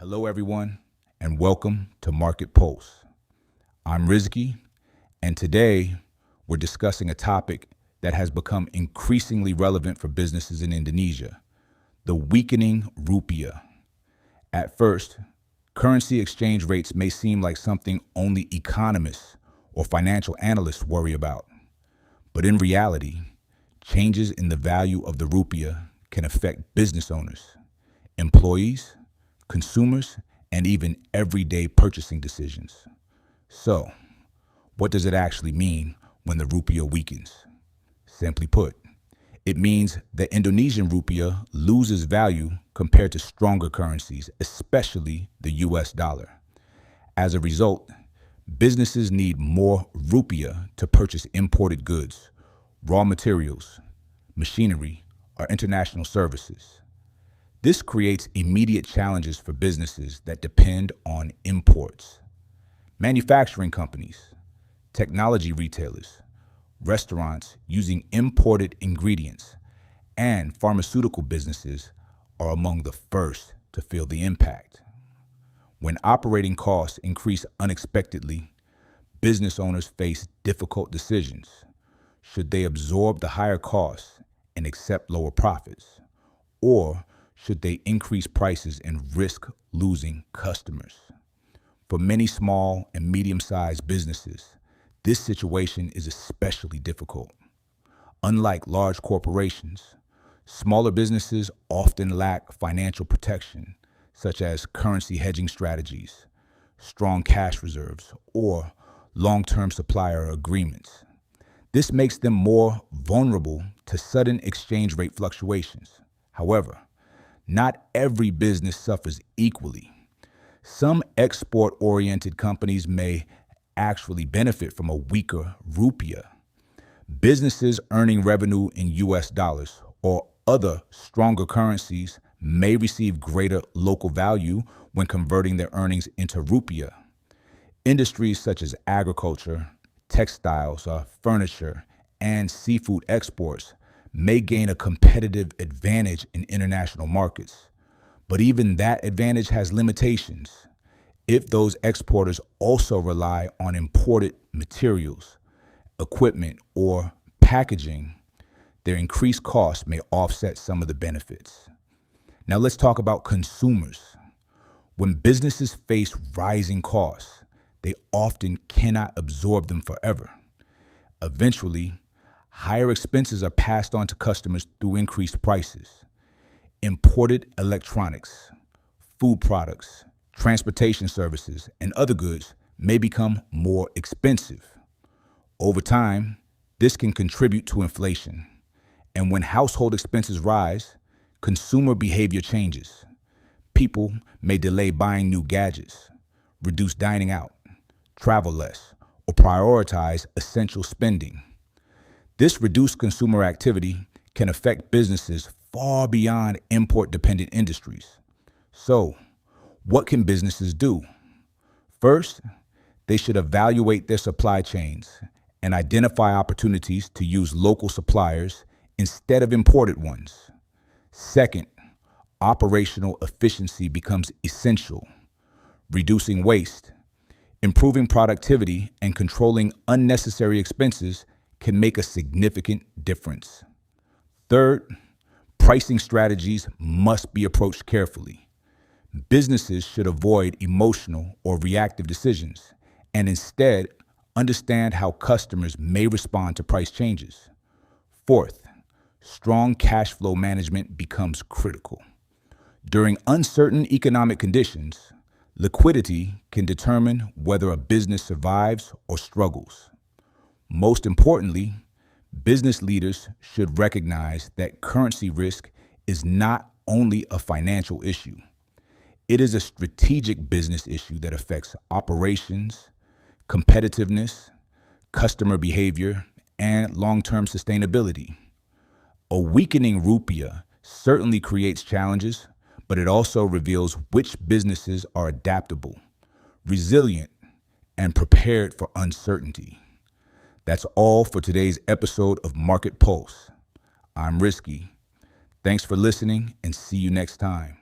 Hello, everyone, and welcome to Market Pulse. I'm Rizki, and today we're discussing a topic that has become increasingly relevant for businesses in Indonesia, the weakening rupiah. At first, currency exchange rates may seem like something only economists or financial analysts worry about. But in reality, changes in the value of the rupiah can affect business owners, employees, consumers, and even everyday purchasing decisions. So, what does it actually mean when the rupiah weakens? Simply put, it means the Indonesian rupiah loses value compared to stronger currencies, especially the US dollar. As a result, businesses need more rupiah to purchase imported goods, raw materials, machinery, or international services. This creates immediate challenges for businesses that depend on imports. Manufacturing companies, technology retailers, restaurants using imported ingredients, and pharmaceutical businesses are among the first to feel the impact. When operating costs increase unexpectedly, business owners face difficult decisions. Should they absorb the higher costs and accept lower profits? Or should they increase prices and risk losing customers? For many small and medium-sized businesses, this situation is especially difficult. Unlike large corporations, smaller businesses often lack financial protection, such as currency hedging strategies, strong cash reserves, or long-term supplier agreements. This makes them more vulnerable to sudden exchange rate fluctuations. However, not every business suffers equally. Some export-oriented companies may actually benefit from a weaker rupiah. Businesses earning revenue in US dollars or other stronger currencies may receive greater local value when converting their earnings into rupiah. Industries such as agriculture, textiles, furniture, and seafood exports may gain a competitive advantage in international markets. But even that advantage has limitations. If those exporters also rely on imported materials, equipment, or packaging, their increased costs may offset some of the benefits. Now let's talk about consumers. When businesses face rising costs, they often cannot absorb them forever. Eventually, higher expenses are passed on to customers through increased prices. Imported electronics, food products, transportation services, and other goods may become more expensive. Over time, this can contribute to inflation. And when household expenses rise, consumer behavior changes. People may delay buying new gadgets, reduce dining out, travel less, or prioritize essential spending. This reduced consumer activity can affect businesses far beyond import-dependent industries. So, what can businesses do? First, they should evaluate their supply chains and identify opportunities to use local suppliers instead of imported ones. Second, operational efficiency becomes essential. Reducing waste, improving productivity, and controlling unnecessary expenses can make a significant difference. Third, pricing strategies must be approached carefully. Businesses should avoid emotional or reactive decisions and instead understand how customers may respond to price changes. Fourth, strong cash flow management becomes critical. During uncertain economic conditions, liquidity can determine whether a business survives or struggles. Most importantly, business leaders should recognize that currency risk is not only a financial issue. It is a strategic business issue that affects operations, competitiveness, customer behavior, and long-term sustainability. A weakening rupiah certainly creates challenges, but it also reveals which businesses are adaptable, resilient, and prepared for uncertainty. That's all for today's episode of Market Pulse. I'm Rizki. Thanks for listening and see you next time.